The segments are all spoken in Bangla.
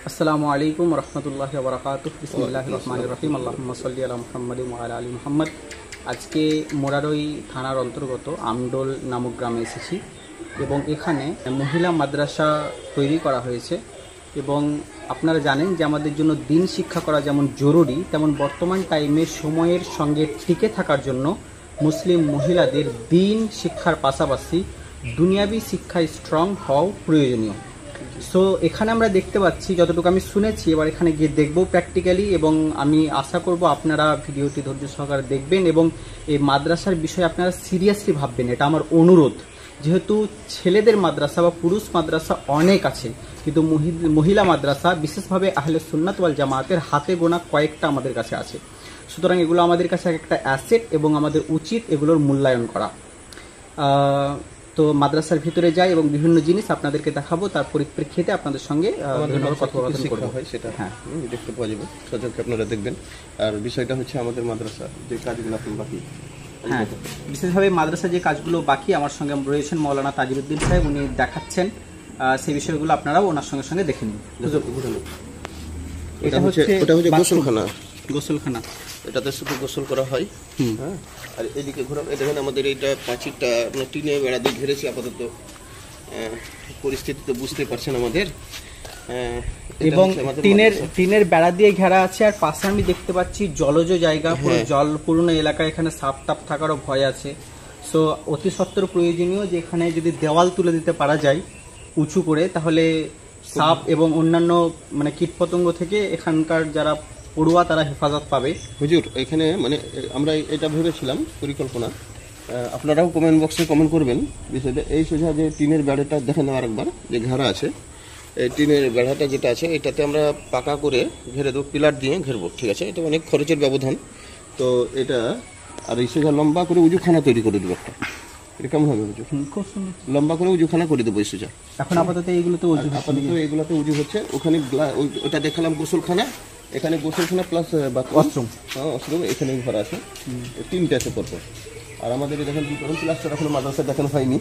আসসালামু আলাইকুম রহমতুল্লাহি ওয়া বারাকাতুহু। বিসমিল্লাহির রহমানির রহিম। আল্লাহুম্মা সাল্লি আলা মুহাম্মাদিন ওয়া আলা আলি মুহাম্মাদ। আজকে মোরারই থানার অন্তর্গত আমডোল নামক গ্রামে এসেছি এবং এখানে মহিলা মাদ্রাসা তৈরি করা হয়েছে এবং আপনারা জানেন যে আমাদের জন্য দিন শিক্ষা করা যেমন জরুরি, তেমন বর্তমান টাইমে সময়ের সঙ্গে টিকে থাকার জন্য মুসলিম মহিলাদের দিন শিক্ষার পাশাপাশি দুনিয়াবি শিক্ষায় স্ট্রং হওয়াও প্রয়োজনীয়। সো এখানে আমরা দেখতে পাচ্ছি, যতটুকু আমি শুনেছি, এবার এখানে গিয়ে দেখবো প্র্যাকটিক্যালি, এবং আমি আশা করব আপনারা ভিডিওটি ধৈর্য সহকারে দেখবেন এবং এই মাদ্রাসার বিষয়ে আপনারা সিরিয়াসলি ভাববেন। এটা আমার অনুরোধ, যেহেতু ছেলেদের মাদ্রাসা বা পুরুষ মাদ্রাসা অনেক আছে, কিন্তু মহিলা মাদ্রাসা বিশেষভাবে আহলে সুন্নাত ওয়াল জামাতের হাতে গোনা কয়েকটা আমাদের কাছে আছে। সুতরাং এগুলো আমাদের কাছে একটা অ্যাসেট এবং আমাদের উচিত এগুলোর মূল্যায়ন করা। তো মাদ্রাসার ভিতরে যাই এবং বিভিন্ন জিনিস আপনাদেরকে দেখাবো, তার পরিপ্রেক্ষিতে আপনাদের সঙ্গে কথোপকথন করব। সেটা হ্যাঁ দেখতে পাওয়া যাবে, সচক্ষে আপনারা দেখবেন। আর বিষয়টা হচ্ছে আমাদের মাদ্রাসা যে কাজগুলো এখন বাকি, হ্যাঁ বিশেষভাবে মাদ্রাসা যে কাজগুলো বাকি, আমার সঙ্গে রয়েছেন মৌলানা তাজিরউদ্দিন সাহেব, উনি দেখাচ্ছেন সেই বিষয়গুলো আপনারাও ওনার সঙ্গে সঙ্গে দেখে নিন। এটা হচ্ছে গোসলখানা। গোসলখানা, এটাতে শুধু গোসল করা হয়। হ্যাঁ, আর এদিকে ঘোরান, দেখেন আমাদের এইটা প্রাচীরটা আমরা টিনে বেড়া দিয়ে ঘিরেছি। আপাতত পরিস্থিতি তো বুঝতে পারছেন আমাদের, এবং টিনের বেড়া দিয়ে ঘেরা আছে। আর পাশে আমি দেখতে পাচ্ছি জলজ জায়গা, পুরো জলপূর্ণ এলাকা, এখানে সাপ টাপ থাকারও ভয় আছে। সো অতি সত্বর প্রয়োজনীয় যে এখানে যদি দেওয়াল তুলে দিতে পারা যায় উঁচু করে, তাহলে সাপ এবং অন্যান্য মানে কীটপতঙ্গ থেকে এখানকার যারা পড়ুয়া তারা হেফাজত পাবে। হুজুর এখানে মানে আমরা এটা ভেবেছিলাম পরিকল্পনা, আপনারাও কমেন্ট বক্সে কমেন্ট করবেন বিষয়টা। এই সোজা যে টিনের বেড়াটা দেখেন আরেকবার যে ঘেরা আছে, এই টিনের বেড়াটা যেটা আছে এটাতে আমরা পাকা করে ঘেরে দেবো, পিলার দিয়ে ঘেরবো, ঠিক আছে? এটা অনেক খরচের ব্যবধান। তো এটা আর এই সোজা লম্বা করে উজুখানা তৈরি করে দেবো একটা। এটা কেমন হবে হুজুর? লম্বা করে উজুখানা করে দেবো এই সোজা। এখন আপাতত এইগুলোতে উজু, আপাতত এগুলোতে উজু হচ্ছে। ওখানে ওটা দেখালাম গোসলখানা, এখানে গোসলখানা প্লাস ওয়াশরুম। হ্যাঁ ওয়াশরুম এখানে ঘর আছে, তিনটে আছে পরপর। আর আমাদের দেখেন দুটো প্লাস্টার এখনো মাদ্রাসা দেখানো হয়নি।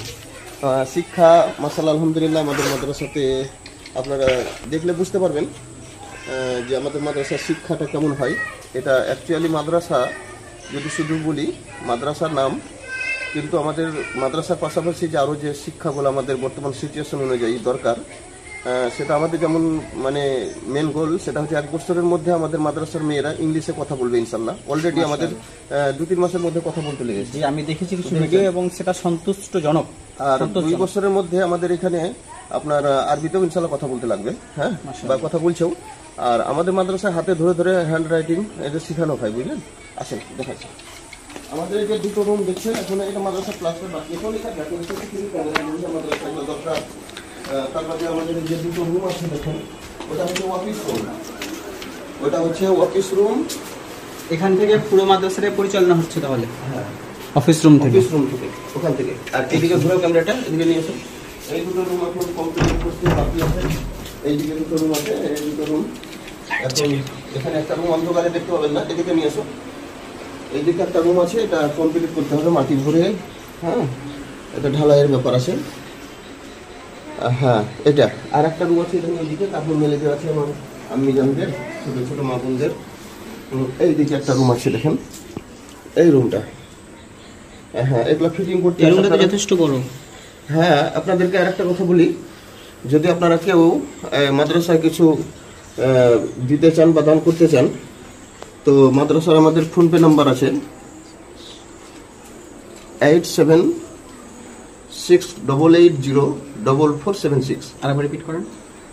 শিক্ষা মাশাআল্লাহ আলহামদুলিল্লাহ আমাদের মাদ্রাসাতে আপনারা দেখলে বুঝতে পারবেন যে আমাদের মাদ্রাসার শিক্ষাটা কেমন হয়। এটা অ্যাকচুয়ালি মাদ্রাসা যদি শুধু বলি মাদ্রাসার নাম, কিন্তু আমাদের মাদ্রাসার পাশাপাশি যে আরও যে শিক্ষাগুলো আমাদের বর্তমান সিচুয়েশন অনুযায়ী দরকার, সেটা আমাদের যেমন মানে মেন গোল, সেটা হচ্ছে 1 বছরের মধ্যে আমাদের মাদ্রাসার মেয়েরা ইংলিশে কথা বলবে ইনশাল্লাহ। অলরেডি আমাদের 2-3 মাসের মধ্যে কথা বলতে লেগেছে, আমি দেখেছি কিছু ভিডিও, এবং সেটা সন্তুষ্টজনক। আর 2 বছরের মধ্যে আমাদের এখানে আপনার আরবিতেও ইনশাল্লাহ কথা বলতে লাগবে, হ্যাঁ, বা কথা বলছেও। আর আমাদের মাদ্রাসায় হাতে ধরে ধরে হ্যান্ড রাইটিং এদের শেখানো হয়, বুঝলেন? আসেন দেখাচ্ছি। আমাদের এই যে দুটো রুম দেখছেন, এখন এটা মাদ্রাসা ক্লাসের বাকি, এখন দরকার। তারপরে আমাদের যে দুটো রুম আছে দেখুন, ওটা হচ্ছে অফিস রুম, ওটা হচ্ছে অফিস রুম। এখান থেকে পুরো মাদ্রাসার পরিচালনা হচ্ছে তাহলে? হ্যাঁ, অফিস রুম থেকে ওখান থেকে। আর এইদিকে ঘুরে ক্যামেরাটা এদিকে নিয়ে আসুন। এই দুটো রুম এখন কমপ্লিট করতে বাকি আছে। এইদিকে দুটো রুম আছে, এই দুটো রুম এখন এখানে একটা রুম অন্ধকারে দেখতে পাবেন না, এদিকে নিয়ে আসুন। এইদিকে একটা রুম আছে, এটা কমপ্লিট করতে হবে মাটি ভরে। হ্যাঁ, এটা ঢালাইয়ের ব্যাপার আছে। হ্যাঁ, এটা আর একটা রুম আছে এখানে, এইদিকে তারপর মেলে দেওয়া আছে আমার আম্মি জানদের, ছোটো ছোটো মা বোনদের। এইদিকে একটা রুম আছে দেখেন, এই রুমটা। হ্যাঁ, এগুলো ফিটিং করতে যথেষ্ট বড়। হ্যাঁ, আপনাদেরকে আর একটা কথা বলি, যদি আপনারা কেউ মাদ্রাসায় কিছু দিতে চান বা দান করতে চান, তো মাদ্রাসার আমাদের ফোনপে নাম্বার আছে 8768804476। আরেকবার রিপিট করেন।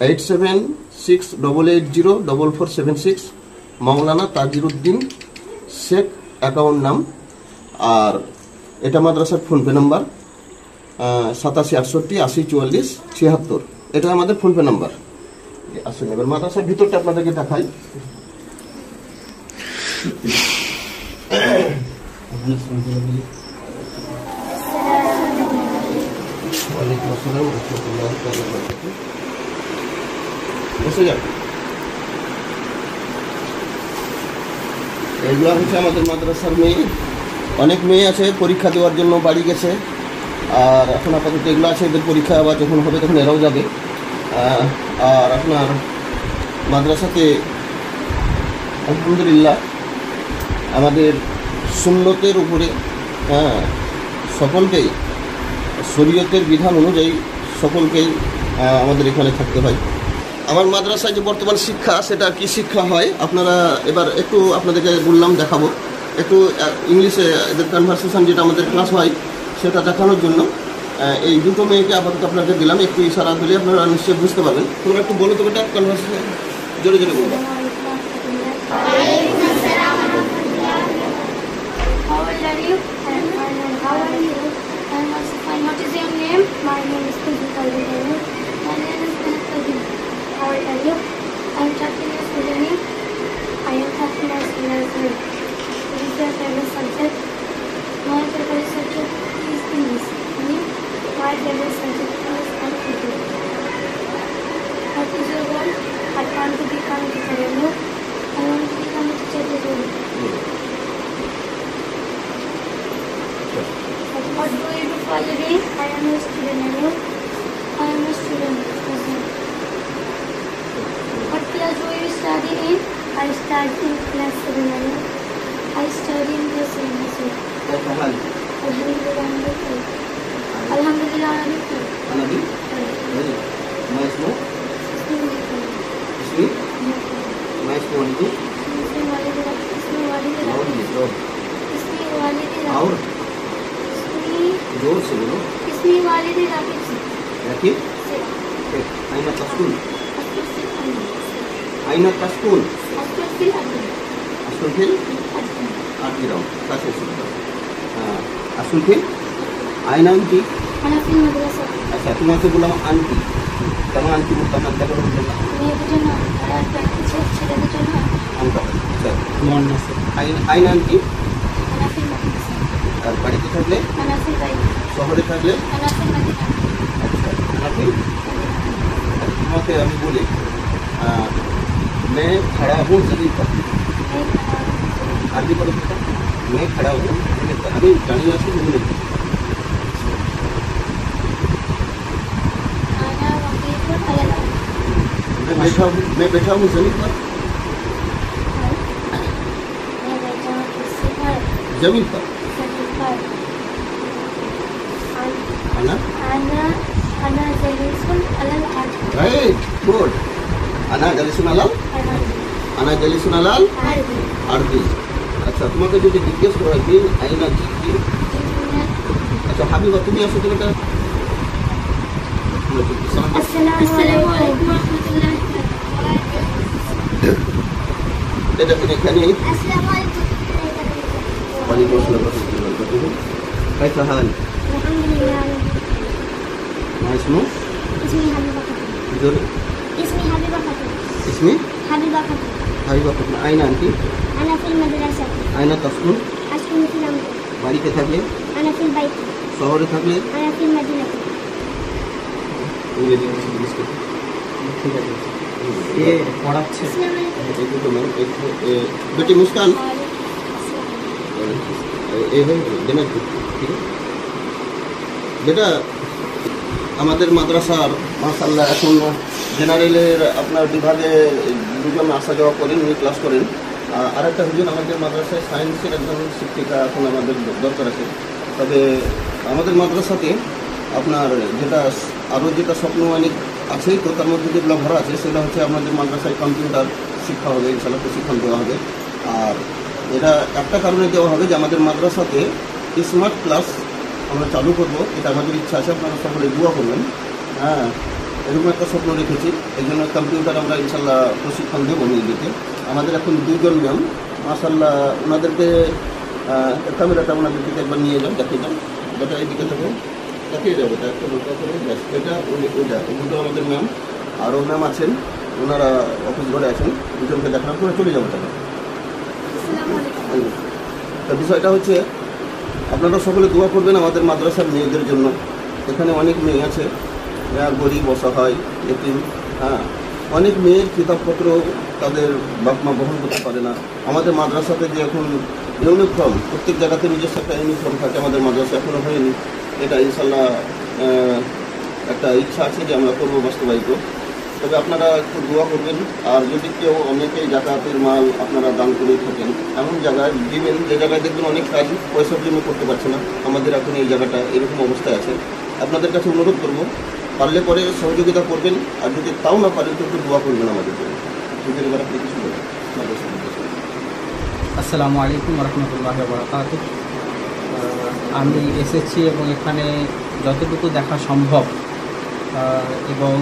8768804476, মৌলানা তাজিরউদ্দিন শেখ অ্যাকাউন্ট নাম। আর এটা মাদ্রাসার ফোনপে নাম্বার 8768804476। এটা আমাদের ফোনপে নাম্বার। আসুন এবার মাদ্রাসার ভিতরটা আপনাদেরকে দেখাই। এগুলো হচ্ছে আমাদের মাদ্রাসার মেয়ে। অনেক মেয়ে আছে পরীক্ষা দেওয়ার জন্য বাড়ি গেছে, আর এখন আপাতত এগুলো আছে, এদের পরীক্ষা আবার যখন হবে তখন এরাও যাবে। আর আপনার মাদ্রাসাতে আলহামদুলিল্লাহ আমাদের সুন্নতের উপরে সকলকেই শরীয়তের বিধান অনুযায়ী সকলকেই আমাদের এখানে থাকতে হয়। আমার মাদ্রাসায় যে বর্তমান শিক্ষা, সেটা কি শিক্ষা হয় আপনারা এবার একটু আপনাদেরকে বললাম, দেখাবো একটু ইংলিশে এদের কনভারসেশন যেটা আমাদের ক্লাস হয় সেটা দেখানোর জন্য এই দুটো মেয়েকে আপাতত আপনাকে দিলাম। একটু ইশারা দিলে আপনারা নিশ্চয়ই বুঝতে পারবেন। তোমরা একটু বলো তো এটা কনভারসেশন জোরে জোরে বলবো। What is your name? My name is Pujita. My name is Pujita. How are you? I am 13 years old. I am 13 years old. What is your favorite subject? My favorite subject is English. My favorite subject is Algebra. What is your goal? I want to become a teacher. I want to become a teacher. What do you do for a living? I am a student. I am a student. What class do you study in? I study in class 7. I study in class 7. Alhamdulillah. जोर से बोलो। इसमें वालिद राकिब से। राकिब? आइना तस्कुल। आइना तस्कुल। School fill? आती रहो। कैसे सुनो? अस्कुल फिल? आइना आंटी? अना फिल मदरसा। अच्छा, तुम ऐसे बोला आंटी। तमाम आंटी मुतमन क्या करो बोला? मैं तो जना प्रैक्टिस छेड़े तो जना। आंटा। अच्छा। मोहन से आइना आंटी? अना फिल मदरसा। और बाड़ीতে থাকলে? अना फिल बाई। শহরে থাকলে? अना फिल मदीना। अच्छा, अना फिल? তোমাকে আমি বলি मैं खड़ा हूँ जमीन पर। आरबी पढ़ो बेटा। मैं खड़ा हूँ जमीन पर। अभी जानी आती है जमीन पर। अना वकील अलग। मैं बैठा हूँ जमीन पर। मैं बैठा हूँ कुर्सी पर। जमीन पर। अना أنا جالس على الأرض. Right good. अना জালিসুন আলাল আনা জালিসুন আলাল আরবি। আচ্ছা, তোমাকে যদি জিজ্ঞেস করা হয় বিন আইনা কি, আচ্ছা হাবিবা তুমি আসো তো বেটা। السلام عليكم ورحمة الله এটা তুমি এখানে السلام عليكم. ওয়ালাইকুম আসসালাম ওয়া রাহমাতুল্লাহি ওয়া বারাকাতুহু। كيف حال؟ الحمد لله. ما اسمه؟ اسمي حبيبة خاتون. جل اسمي حبيبة خاتون. اسمي حبيبة خاتون. حبيبة خاتون। أين أنت؟ أنا في المدرسة. أين تسكن؟ أسكن في الأمر. বাড়িতে থাকলে? أنا في البيت. শহরে থাকলে? أنا في المدينة. ইংরেজি ইংলিশ করতে। ঠিক আছে। এ পড়াচ্ছে। السلام عليكم. এই তো ম্যাম বেটি মুস্কান এই হয়ে দেনা ঠিক আছে বেটা। আমাদের মাদ্রাসার মাশাআল্লাহ এখন জেনারেলের আপনার বিভাগে দুজন আসা যাওয়া করেন, উনি ক্লাস করেন। আর একটা হুজুর আমাদের মাদ্রাসায় সায়েন্সের একজন শিক্ষিকা এখন আমাদের দরকার আছে। তবে আমাদের মাদ্রাসাতে আপনার যেটা স্বপ্ন অনেক আছেই, তো তার মধ্যে যেগুলো ভরা আছে সেটা হচ্ছে আমাদের মাদ্রাসায় কম্পিউটার শিক্ষা হবে, ইনশাআল্লাহ প্রশিক্ষণ দেওয়া হবে। আর এটা একটা কারণে দেওয়া হবে যে আমাদের মাদ্রাসাতে স্মার্ট ক্লাস আমরা চালু করব, এটা আমাদের ইচ্ছা আছে। আপনারা সকলে দোয়া করবেন। হ্যাঁ, এরকম একটা স্বপ্ন রেখেছি। এই জন্য কম্পিউটার আমরা ইনশাআল্লাহ প্রশিক্ষণ দেবো মেয়েদেরকে। আমাদের এখন দুজন ম্যাম মাশাআল্লাহ, ওনাদেরকে ক্যামেরাটা ওনাদের দিকে একবার নিয়ে যান, দেখিয়ে যান। বেটা এইদিকে থেকে দেখিয়ে যাবো, এটা একটা লোক করে এটা ওইটা দুটো আমাদের ম্যাম। আরও ম্যাম আছেন, ওনারা অফিস ঘরে আছেন। দুজনকে দেখানোর পরে চলে যাবো তারা। তা বিষয়টা হচ্ছে আপনারা সকলে দোয়া করবেন আমাদের মাদ্রাসার মেয়েদের জন্য। এখানে অনেক মেয়ে আছে যারা গরিব, অসহায়, এতিম। হ্যাঁ, অনেক মেয়ের কিতাবপত্র তাদের বাপ মা বহন করতে পারে না। আমাদের মাদ্রাসাতে যে এখন ইউনিফর্ম, প্রত্যেক জায়গাতে নিজস্ব একটা ইউনিফর্ম থাকে, আমাদের মাদ্রাসা এখনও হয়নি। এটা ইনশাল্লাহ একটা ইচ্ছা আছে যে আমরা করবো বাস্তবায়িত। তবে আপনারা একটু দোয়া করবেন। আর যদি কেউ অনেকেই যাতায়াতের মাল আপনারা দান করে থাকেন, এমন জায়গায় দিবেন যে জায়গায় দেখবেন অনেক কাজ পয়সার জন্য করতে পারছে না। আমাদের এখন এই জায়গাটা এরকম অবস্থায় আছে। আপনাদের কাছে অনুরোধ করবো, পারলে পরে সহযোগিতা করবেন, আর যদি তাও না পারেন তো একটু দোয়া করবেন আমাদের জন্য। যদি এবার আপনি কিছু বলেন। আসসালামু আলাইকুম রহমতুল্লাহ বারাকাতুহু। আমি এসেছি এবং এখানে যতটুকু দেখা সম্ভব এবং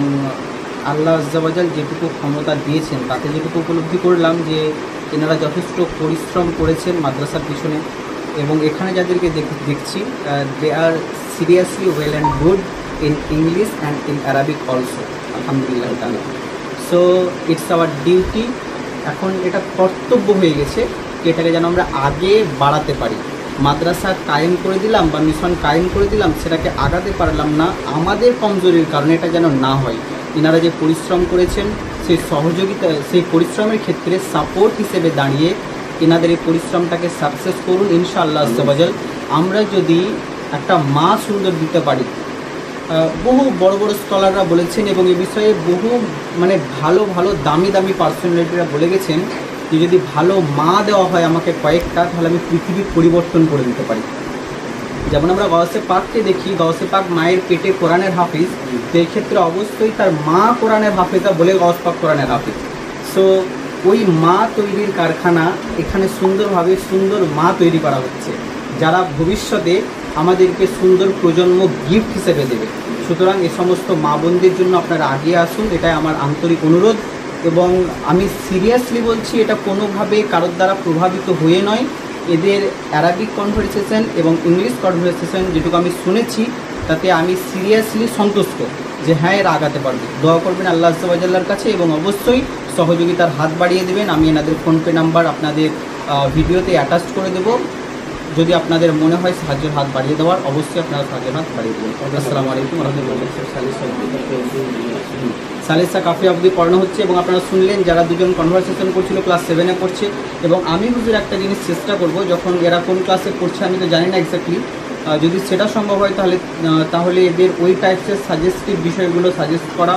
আল্লাহ আজ্জাওয়াজাল যেটুকু ক্ষমতা দিয়েছেন তাতে যেটুকু উপলব্ধি করলাম যে এনারা যথেষ্ট পরিশ্রম করেছেন মাদ্রাসার পিছনে, এবং এখানে যাদেরকে দেখছি they are seriously well and good in English and in Arabic also, আলহামদুলিল্লাহ তাআলা। সো ইটস আওয়ার ডিউটি, এখন এটা কর্তব্য হয়ে গেছে এটাকে যেন আমরা আগে বাড়াতে পারি। মাদ্রাসা কায়েম করে দিলাম বা মিশন কায়েম করে দিলাম, সেটাকে আগাতে পারলাম না আমাদের কমজোরির কারণে, এটা যেন না হয়। ইনারা যে পরিশ্রম করেছেন সেই সহযোগিতা, সেই পরিশ্রমের ক্ষেত্রে সাপোর্ট হিসেবে দাঁড়িয়ে এনাদের এই পরিশ্রমটাকে সাকসেস করুন ইনশাআল্লাহ আজ্জাওয়াজাল। আমরা যদি একটা মা সুন্দর দিতে পারি, বহু বড় বড় স্কলাররা বলেছেন এবং এ বিষয়ে বহু ভালো ভালো দামি দামি পার্সোনালিটিরা বলে গেছেন যে যদি ভালো মা দেওয়া হয় আমাকে কয়েকটা, তাহলে আমি পৃথিবীর পরিবর্তন করে দিতে পারি। যেমন আমরা গওসে পাককে দেখি, গওসে পাক মায়ের পেটে কোরআনের হাফিজ, সেই ক্ষেত্রে অবশ্যই তার মা কোরআনের হাফিজা বলে গওস পাক কোরআনের হাফিজ। সো ওই মা তৈরির কারখানা এখানে সুন্দরভাবে সুন্দর মা তৈরি করা হচ্ছে, যারা ভবিষ্যতে আমাদেরকে সুন্দর প্রজন্ম গিফট হিসেবে দেবে। সুতরাং এ সমস্ত মা বোনদের জন্য আপনারা আগিয়ে আসুন, এটাই আমার আন্তরিক অনুরোধ। এবং আমি সিরিয়াসলি বলছি, এটা কোনোভাবে কারোর দ্বারা প্রভাবিত হয়ে নয়। এদের অ্যারাবিক কনভারসেশন এবং ইংলিশ কনভারসেশন যেটুকু আমি শুনেছি তাতে আমি সিরিয়াসলি সন্তুষ্ট যে হ্যাঁ এরা আগাতে পারবে। দোয়া করবেন আল্লাহ আজ্জাওয়াজাল্লার কাছে এবং অবশ্যই সহযোগিতার হাত বাড়িয়ে দেবেন। আমি এনাদের ফোনপে নাম্বার আপনাদের ভিডিওতে অ্যাটাচ করে দেবো। যদি আপনাদের মনে হয় সাহায্যের হাত বাড়িয়ে দেওয়ার, অবশ্যই আপনারা সাহায্যের হাত বাড়িয়ে দেবেন। আসসালামু আলাইকুম রহমতুল্লাহ। সালিসা কাফি অবধি পড়ানো হচ্ছে এবং আপনারা শুনলেন যারা দুজন কনভারসেশন করছিল ক্লাস 7-এ পড়ছে। এবং আমি হুজুর একটা জিনিস চেষ্টা করব, যখন এরা কোন ক্লাসে পড়ছে আমি তো জানি না এক্স্যাক্টলি, যদি সেটা সম্ভব হয় তাহলে এদের ওই টাইপসের সাজেস্টিভ বিষয়গুলো সাজেস্ট করা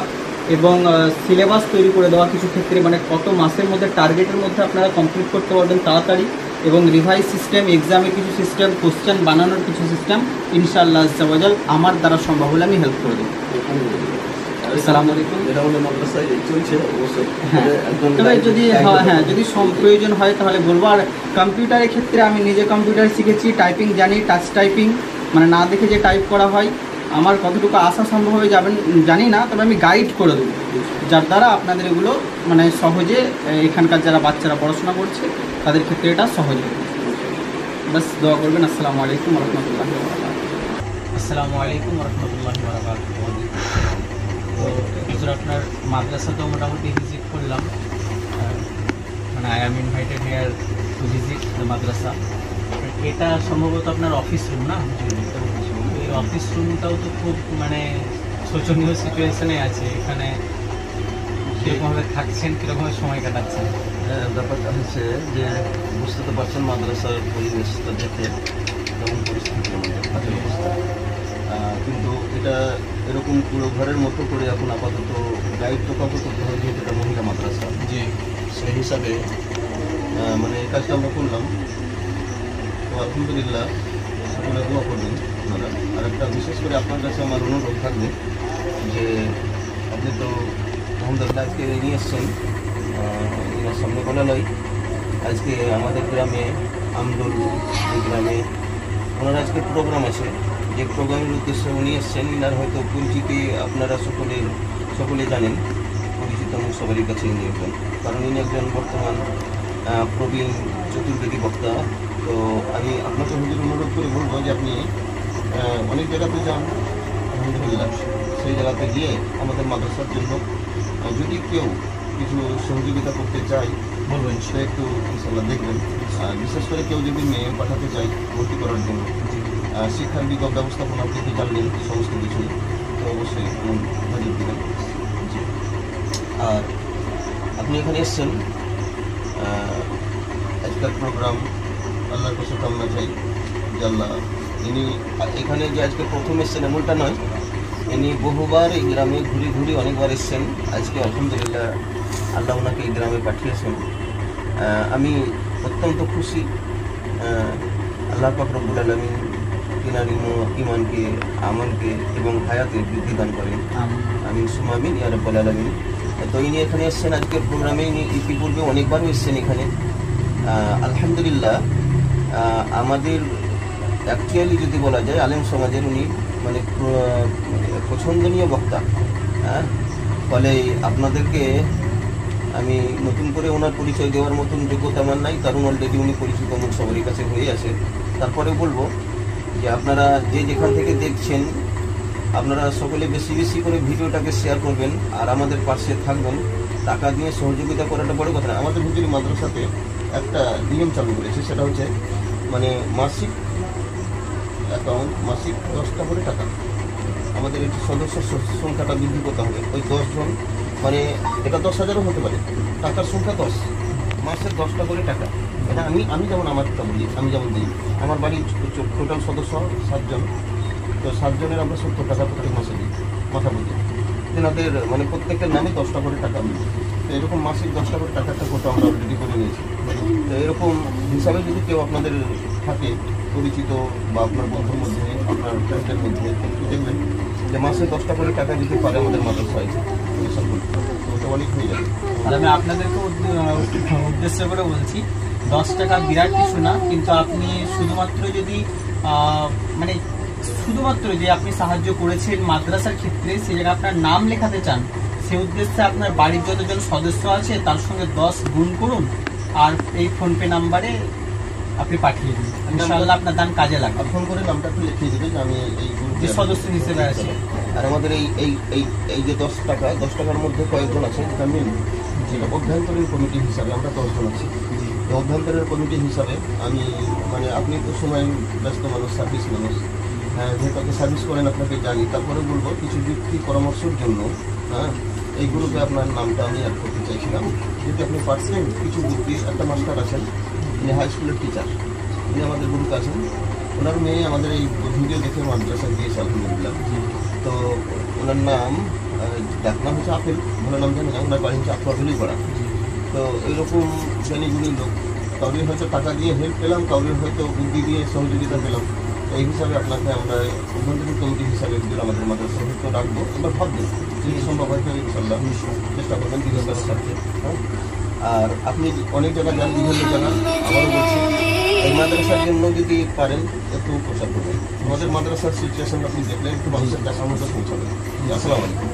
এবং সিলেবাস তৈরি করে দেওয়া কিছু ক্ষেত্রে, কত মাসের মধ্যে টার্গেটের মধ্যে আপনারা কমপ্লিট করতে পারবেন তাড়াতাড়ি, এবং রিভাইজ সিস্টেম, এক্সামের কিছু সিস্টেম, কোশ্চেন বানানোর কিছু সিস্টেম ইনশাআল্লাহ আজ্জাওয়াজাল আমার দ্বারা সম্ভব হলে আমি হেল্প করে দেবো। আসসালামু আলাইকুম। তবে যদি যদি প্রয়োজন হয় তাহলে বলবো। আর কম্পিউটারের ক্ষেত্রে আমি নিজে কম্পিউটার শিখেছি, টাইপিং জানি, টাচ টাইপিং না দেখে যে টাইপ করা হয়, আমার কতটুকু আসা সম্ভব হয়ে যাবেন জানি না, তবে আমি গাইড করে দেবো, যার দ্বারা আপনাদের এগুলো সহজে এখানকার যারা বাচ্চারা পড়াশোনা করছে তাদের ক্ষেত্রে এটা সহজ হবে। বাস দোয়া করবেন। আসসালামু আলাইকুম রহমতুল্লাহ। আসসালামু আলাইকুম রহমতুল্লাহ। তো হুজুর আপনার মাদ্রাসা তো মোটামুটি ভিজিট করলাম, I am invited here to visit the মাদ্রাসা। এটা সম্ভবত আপনার অফিস রুম না? এই অফিস রুমটাও তো খুব শোচনীয় সিচুয়েশনে আছে। এখানে কীরকমভাবে থাকছেন, কীরকমভাবে সময় কাটাচ্ছেন? ব্যাপারটা হচ্ছে যে বুঝতে তো পারছেন মাদ্রাসার পরিবেশটা দেখে কেমন পরিস্থিতি আমাদের অবস্থা, কিন্তু এটা এরকম পুরো ঘরের মতো করে এখন আপাতত গাইড তো কত করতে হয়, যেহেতু এটা মহিলা মাদ্রাসা, যে সেই হিসাবে এই কাজটা আমরা করলাম। তো আলহামদুলিল্লাহ সকলে দোয়া করবেন আপনারা। আর একটা বিশেষ করে আপনার কাছে আমার অনুরোধ থাকবে যে আপনি তো আলহামদুলিল্লাহ আজকে নিয়ে এসছেন এনার সামনে বলা নয়, আজকে আমাদের গ্রামে আমদুল এই গ্রামে ওনার আজকে প্রোগ্রাম আছে, যে প্রোগ্রামের উদ্দেশ্যে উনি এসছেন। ইনার হয়তো পরিচিতি আপনারা সকলে জানেন, পরিচিত মুখ সবারই কাছে ইনি একজন, কারণ ইনি একজন বর্তমান প্রবীণ চতুর্বেদী বক্তা। তো আমি আপনাকে হুজুর অনুরোধ করে বলবো যে আপনি অনেক জায়গাতে যান, আলহামদুলিল্লাহ সেই জায়গাতে গিয়ে আমাদের মাদ্রাসার জন্য যদি কেউ কিছু সহযোগিতা করতে চায় বলবেন, সেটা একটু ইনশাল্লাহ দেখবেন। আর বিশেষ করে কেউ যদি মেয়ে পাঠাতে চায় ভর্তি করার জন্য, শিক্ষার বিকল্প ব্যবস্থাপনা আপনি তো জানলেন সমস্ত কিছু, তো অবশ্যই নজর দেবেন। আর আপনি এখানে এসছেন, আজকের প্রোগ্রাম আল্লাহর কাছে কামনা চাই যে আল্লাহ ইনি এখানে যে আজকে প্রথম এসছেন এমনটা নয়, ইনি বহুবার এই গ্রামে ঘুরে ঘুরে অনেকবার এসেছেন। আজকে আলহামদুলিল্লাহ আল্লাহ ওনাকে এই গ্রামে পাঠিয়েছেন। আমি অত্যন্ত খুশি। আল্লাহ পাক রব্বুল আলামিন তিনার ইমানকে, আমলকে এবং হায়াতে বৃদ্ধি দান করেন। আমিন সুম্মা আমিন ইয়া রাব্বাল আলামিন। তো ইনি এখানে এসেছেন আজকের প্রোগ্রামে। ইনি ইতিপূর্বে অনেকবারও এসেছেন এখানে। আলহামদুলিল্লাহ আমাদের অ্যাকচুয়ালি যদি বলা যায় আলেম সমাজের উনি মানে পছন্দনীয় বক্তা। ফলে আপনাদেরকে আমি নতুন করে ওনার পরিচয় দেওয়ার মতন যোগ্যতা আমার নাই, কারণ অলরেডি উনি পরিচিত মুখ সবারই কাছে হয়ে আছে। তারপরে বলবো যে আপনারা যে যেখান থেকে দেখছেন আপনারা সকলে বেশি বেশি করে ভিডিওটাকে শেয়ার করবেন আর আমাদের পাশে থাকবেন। টাকা দিয়ে সহযোগিতা করাটা বড় কথা না। আমাদের হুজুরি মাদ্রাসাতে একটা নিয়ম চালু করেছে, সেটা হচ্ছে মানে মাসিক অ্যাকাউন্ট, মাসিক 10টা করে টাকা। আমাদের এই সদস্য সংখ্যাটা বৃদ্ধি করতে হবে। ওই 10 জন মানে এটা 10,000ও হতে পারে, টাকার সংখ্যা 10, মাসে 10টা করে টাকা। এটা আমি যেমন আমারটা বলি, আমি যেমন দিই। আমার বাড়ির টোটাল সদস্য 7 জন, তো 7 জনের আমরা 70 টাকা প্রত্যেক মাসে দিই মাথা প্রতি। তেনাদের মানে প্রত্যেকের নামে 10টা করে টাকা দিই। তো এরকম মাসিক 10টা করে টাকাটা কোটা আমরা অলরেডি করে নিয়েছি। তো এরকম হিসাবে যদি কেউ আপনাদের থাকে পরিচিত বা আপনার বন্ধুর মধ্যে, আপনার ফ্রেন্ডের মধ্যে, দেখবেন যে মাসে 10টা করে টাকা দিতে পারে আমাদের মাদ্রাসায়, ওটা অনেক হয়ে যাবে। আর আমি আপনাদেরকে উদ্দেশ্য করে বলছি 10 টাকা বিরাট কিছু না, কিন্তু আপনি শুধুমাত্র যদি মানে শুধুমাত্র যে আপনি সাহায্য করেছেন মাদ্রাসার ক্ষেত্রে সে জায়গায় আপনার নাম লেখাতে চান, সে উদ্দেশ্যে আপনার বাড়ির যতজন সদস্য আছে তার সঙ্গে 10 গুণ করুন আর এই ফোনপে নাম্বারে আপনি পাঠিয়ে দিন। ইনশাআল্লাহ আপনার দান কাজে লাগবে। ফোন করে নামটা একটু লিখিয়ে দেবে যে আমি এই যে সদস্য হিসেবে আছি। আর আমাদের এই যে 10 টাকার মধ্যে কয়েকজন আছে জানেন, যেটা অভ্যন্তরীণ কমিটি হিসাবে আমরা 10 জন আছি। এই অভ্যন্তরীণ কমিটি হিসাবে আমি মানে আপনি তো সময় ব্যস্ত মানুষ, সার্ভিস মানুষ, যেহেতু আপনি সার্ভিস করেন আপনাকে জানি। তারপরে বলবো কিছু যুক্তি পরামর্শের জন্য এই গ্রুপে আপনার নামটা আমি অ্যাড করতে চাইছিলাম। যদি আপনি পারছেন কিছু যুক্তি, একটা মাস্টার আছেন, উনি হাই স্কুলের টিচার, উনি আমাদের গ্রুপে আছেন। ওনার মেয়ে আমাদের এই ভিডিও দেখে মাদ্রাসায় দিয়েছে আলহামদুলিল্লাহ। তো ওনার নাম ডাকনাম হচ্ছে আপেল, ভালো নাম জানি না, ওনার বাড়ি হচ্ছে আফরাদুলি করা। তো এইরকম শ্রেণীগুলি লোক, কাউরির হয়তো টাকা দিয়ে হেল্প পেলাম, কাউরির হয়তো বুদ্ধি দিয়ে সহযোগিতা পেলাম। তো এই হিসাবে আপনাকে আমরা অভ্যন্তরীণ কমিটি হিসাবে আমাদের মাদ্রাসা হয়তো রাখবো। আমরা ভাববো যদি সম্ভব হয়তো ইনশাল্লাহ চেষ্টা করবেন দীর্ঘকালের সাথে। আর আপনি অনেক জায়গায় যান, বিভিন্ন জায়গা, আবারও বলছি এই মাদ্রাসার জন্য যদি পারেন একটু প্রচার করবেন। আমাদের মাদ্রাসার সিচুয়েশন আপনি দেখলে একটু মানুষের কাছে আমাদের পৌঁছাবেন। আসসালামু আলাইকুম।